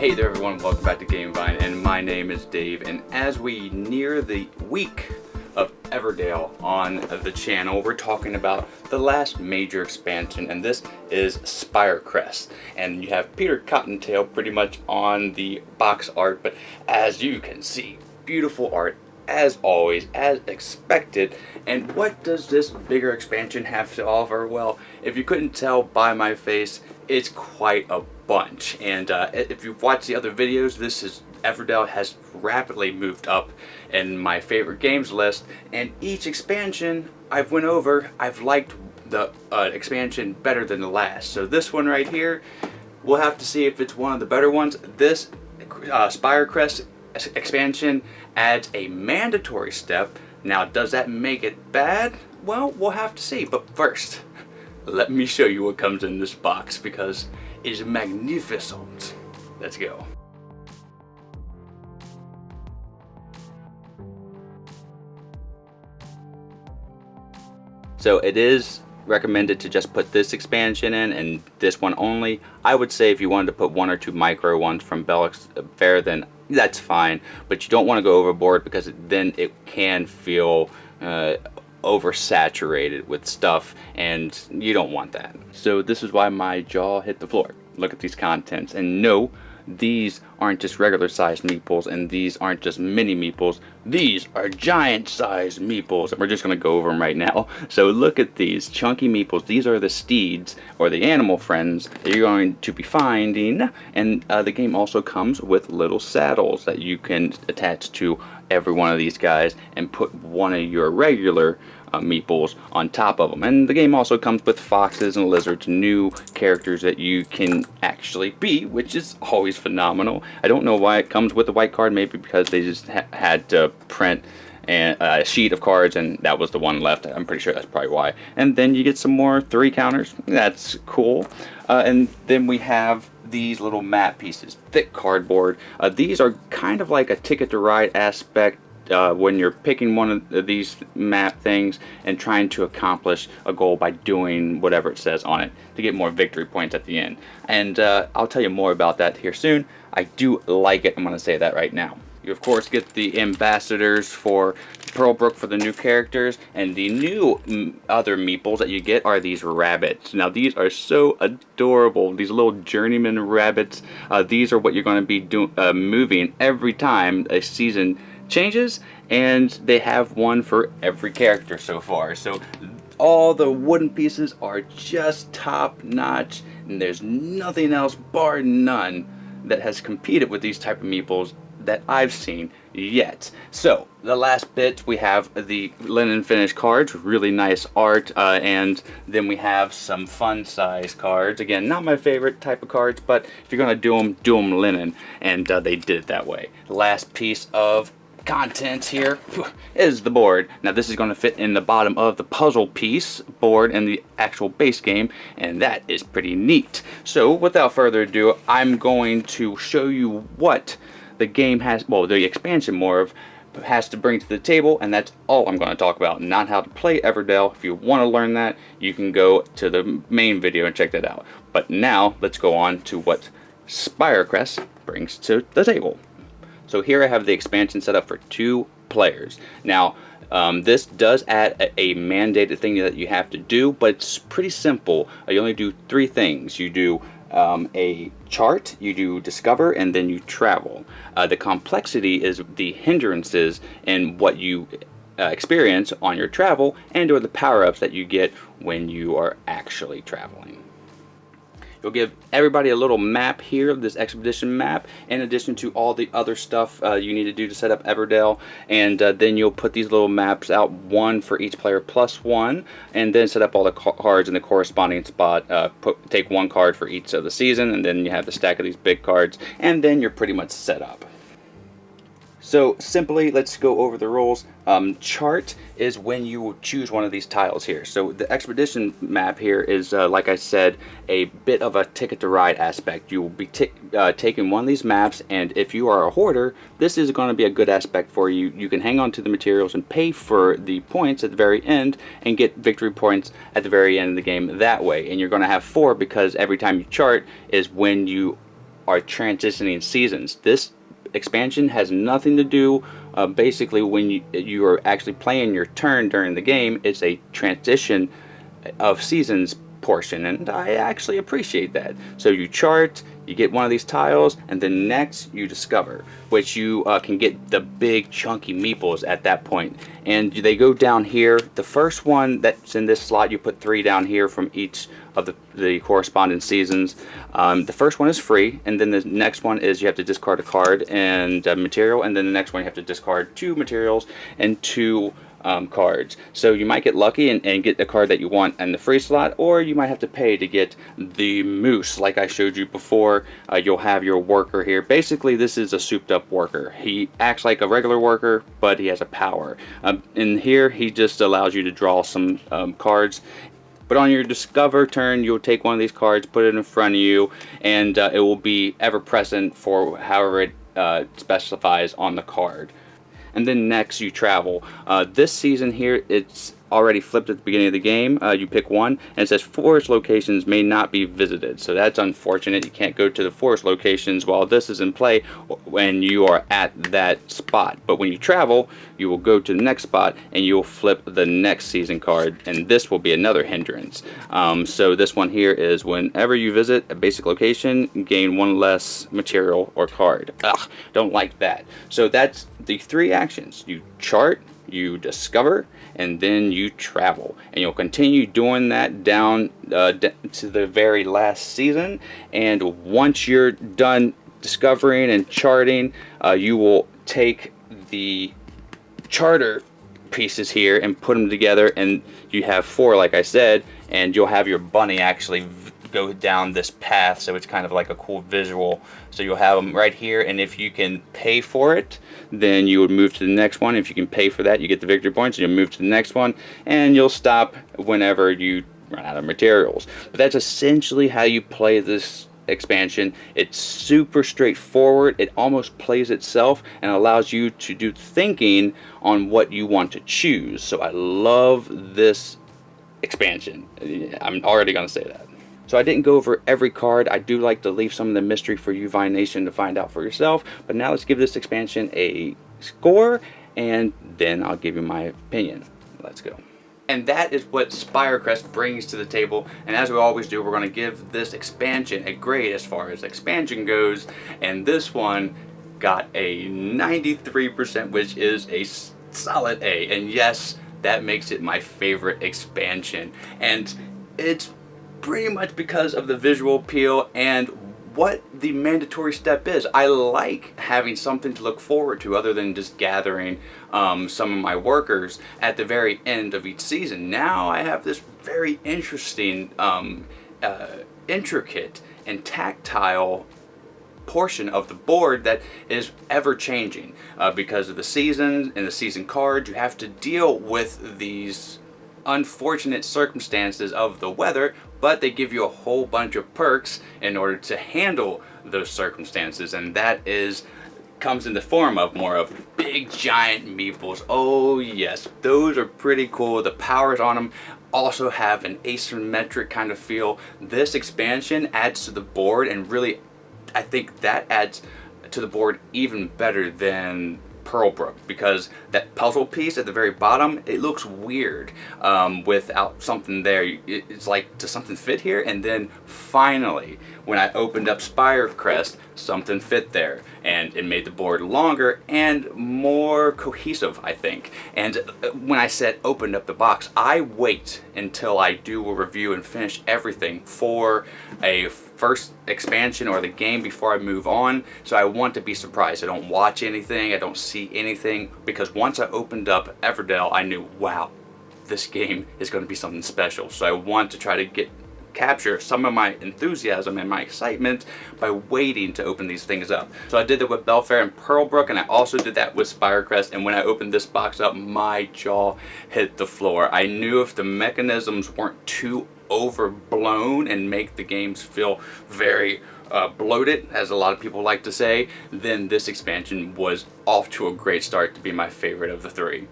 Hey there everyone, welcome back to Gamevine, and my name is Dave, and as we near the week of Everdell on the channel, we're talking about the last major expansion, and this is Spirecrest. And you have Peter Cottontail pretty much on the box art, but as you can see, beautiful art as always, as expected. And what does this bigger expansion have to offer? Well, if you couldn't tell by my face, it's quite a bunch. And if you've watched the other videos, Everdell has rapidly moved up in my favorite games list, and each expansion I've went over, I've liked the expansion better than the last. So this one right here, we'll have to see if it's one of the better ones. This Spirecrest expansion adds a mandatory step. Now, does that make it bad? Well, we'll have to see. But first, let me show you what comes in this box, because it's magnificent. Let's go. So it is recommended to just put this expansion in and this one only. I would say if you wanted to put one or two micro ones from Bellix Fair, then that's fine, but you don't want to go overboard, because then it can feel oversaturated with stuff, and you don't want that. So this is why my jaw hit the floor. Look at these contents, and no, these aren't just regular sized meeples, and these aren't just mini meeples. These are giant sized meeples, and we're just going to go over them right now. So look at these chunky meeples. These are the steeds, or the animal friends, that you're going to be finding. And the game also comes with little saddles that you can attach to every one of these guys and put one of your regular meeples on top of them. And the game also comes with foxes and lizards, new characters that you can actually be, which is always phenomenal. I don't know why it comes with a white card, maybe because they just had to print a sheet of cards and that was the one left. I'm pretty sure that's probably why. And then you get some more 3 counters. That's cool. And then we have these little map pieces, thick cardboard. These are kind of like a Ticket to Ride aspect when you're picking one of these map things and trying to accomplish a goal by doing whatever it says on it to get more victory points at the end. And I'll tell you more about that here soon. I do like it. I'm going to say that right now. You of course get the ambassadors for Pearlbrook for the new characters, and the new other meeples that you get are these rabbits. Now these are so adorable, these little journeyman rabbits. These are what you're going to be moving every time a season changes, and they have one for every character so far. So all the wooden pieces are just top notch, and there's nothing else bar none that has competed with these type of meeples that I've seen yet. So the last bit, we have the linen finish cards, really nice art, and then we have some fun size cards. Again, not my favorite type of cards, but if you're gonna do them linen, and they did it that way. The last piece of contents here is the board. Now this is going to fit in the bottom of the puzzle piece board in the actual base game, and that is pretty neat. So without further ado, I'm going to show you what the game has, well, the expansion more of, has to bring to the table, and that's all I'm going to talk about, not how to play Everdell. If you want to learn that, you can go to the main video and check that out. But now let's go on to what Spirecrest brings to the table. So here I have the expansion set up for 2 players. Now, this does add a mandated thing that you have to do, but it's pretty simple. You only do 3 things. You do a chart, you do discover, and then you travel. The complexity is the hindrances in what you experience on your travel, and or the power-ups that you get when you are actually traveling. You'll give everybody a little map here, this expedition map, in addition to all the other stuff you need to do to set up Everdell. And then you'll put these little maps out, 1 for each player plus 1, and then set up all the cards in the corresponding spot. Take 1 card for each of the season, and then you have the stack of these big cards, and then you're pretty much set up. So simply, let's go over the rules. Chart is when you choose one of these tiles here. So the expedition map here is, like I said, a bit of a Ticket to Ride aspect. You will be taking one of these maps, and if you are a hoarder, this is going to be a good aspect for you. You can hang on to the materials and pay for the points at the very end and get victory points at the very end of the game that way. And you're going to have 4, because every time you chart is when you are transitioning seasons. This expansion has nothing to do basically when you are actually playing your turn during the game. It's a transition of seasons portion, and I actually appreciate that. So you chart, you get one of these tiles, and then next you discover, which you can get the big chunky meeples at that point, and they go down here. The first one that's in this slot, you put 3 down here from each of the corresponding seasons. The first one is free, and then the next one is you have to discard a card and a material, and then the next one you have to discard 2 materials and 2 cards. So you might get lucky and get the card that you want in the free slot, or you might have to pay to get the moose like I showed you before. You'll have your worker here. Basically, this is a souped up worker. He acts like a regular worker, but he has a power. In here, he just allows you to draw some cards. But on your discover turn, you'll take one of these cards, put it in front of you, and it will be ever present for however it specifies on the card. And then next you travel. This season here, it's already flipped at the beginning of the game. You pick one, and it says forest locations may not be visited. So that's unfortunate. You can't go to the forest locations while this is in play when you are at that spot. But when you travel, you will go to the next spot and you'll flip the next season card, and this will be another hindrance. So this one here is whenever you visit a basic location, gain 1 less material or card. Ugh, don't like that. So that's the 3 actions. You chart, you discover, and then you travel, and you'll continue doing that down to the very last season. And once you're done discovering and charting, you will take the charter pieces here and put them together, and you have 4 like I said, and you'll have your bunny actually go down this path, so it's kind of like a cool visual. So you'll have them right here, and if you can pay for it, then you would move to the next one. If you can pay for that, you get the victory points, and you'll move to the next one, and you'll stop whenever you run out of materials. But that's essentially how you play this expansion. It's super straightforward. It almost plays itself and allows you to do thinking on what you want to choose. So I love this expansion. I'm already going to say that. So I didn't go over every card. I do like to leave some of the mystery for you, Vine Nation, to find out for yourself. But now let's give this expansion a score, and then I'll give you my opinion. Let's go. And that is what Spirecrest brings to the table. And as we always do, we're going to give this expansion a grade as far as expansion goes. And this one got a 93%, which is a solid A. And yes, that makes it my favorite expansion. And it's pretty much because of the visual appeal and what the mandatory step is. I like having something to look forward to other than just gathering some of my workers at the very end of each season. Now I have this very interesting, intricate and tactile portion of the board that is ever changing because of the seasons and the season cards. You have to deal with these unfortunate circumstances of the weather, but they give you a whole bunch of perks in order to handle those circumstances, and that comes in the form of more of big giant meeples. Oh yes, those are pretty cool. The powers on them also have an asymmetric kind of feel. This expansion adds to the board, and really I think that adds to the board even better than Pearlbrook, because that puzzle piece at the very bottom, it looks weird without something there. It's like, does something fit here? And then finally, when I opened up Spirecrest, something fit there, and it made the board longer and more cohesive, I think. And when I said opened up the box, I wait until I do a review and finish everything for a first expansion or the game before I move on. So I want to be surprised. I don't watch anything, I don't see anything, because once I opened up Everdell, I knew, wow, this game is going to be something special. So I want to try to capture some of my enthusiasm and my excitement by waiting to open these things up. So I did that with Belfair and Pearlbrook, and I also did that with Spirecrest, and when I opened this box up, my jaw hit the floor. I knew if the mechanisms weren't too overblown and make the games feel very bloated, as a lot of people like to say, then this expansion was off to a great start to be my favorite of the 3.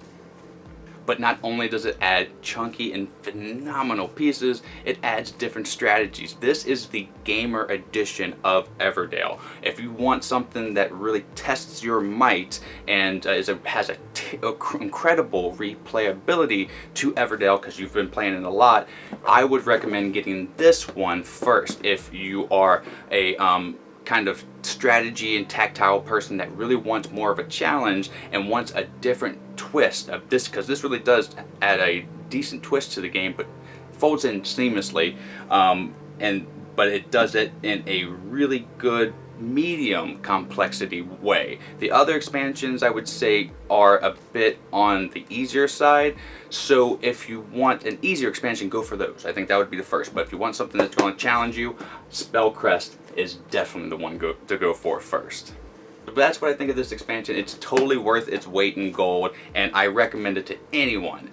But not only does it add chunky and phenomenal pieces, it adds different strategies. This is the gamer edition of Everdell. If you want something that really tests your might and has a incredible replayability to Everdell, because you've been playing it a lot, I would recommend getting this one first if you are a kind of strategy and tactile person that really wants more of a challenge and wants a different twist of this, because this really does add a decent twist to the game, but folds in seamlessly, but it does it in a really good medium complexity way. The other expansions, I would say, are a bit on the easier side, so if you want an easier expansion, go for those. I think that would be the first. But if you want something that's going to challenge you, Spirecrest is definitely the one to go for first. But that's what I think of this expansion. It's totally worth its weight in gold, and I recommend it to anyone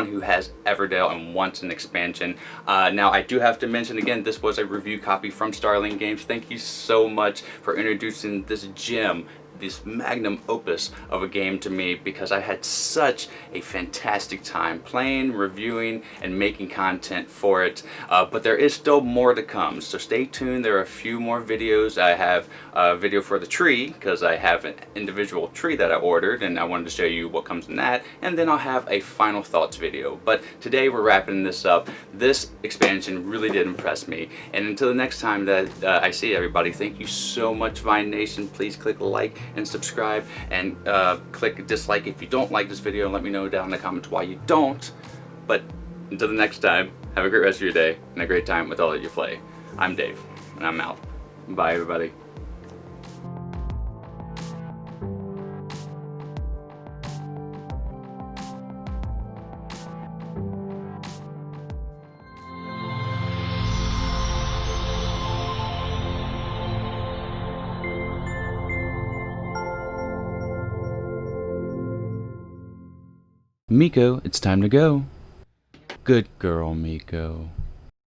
who has Everdell and wants an expansion. Now, I do have to mention again, this was a review copy from Starling Games. Thank you so much for introducing this gem, this magnum opus of a game to me, because I had such a fantastic time playing, reviewing, and making content for it. But there is still more to come, so stay tuned. There are a few more videos. I have a video for the tree, because I have an individual tree that I ordered, and I wanted to show you what comes in that, and then I'll have a final thoughts video. But today we're wrapping this up. This expansion really did impress me, and until the next time that I see everybody, thank you so much, Vine Nation. Please click like and subscribe, and click dislike if you don't like this video, and let me know down in the comments why you don't. But until the next time, have a great rest of your day and a great time with all that you play. I'm Dave, and I'm out. Bye, everybody. Miko, it's time to go. Good girl, Miko.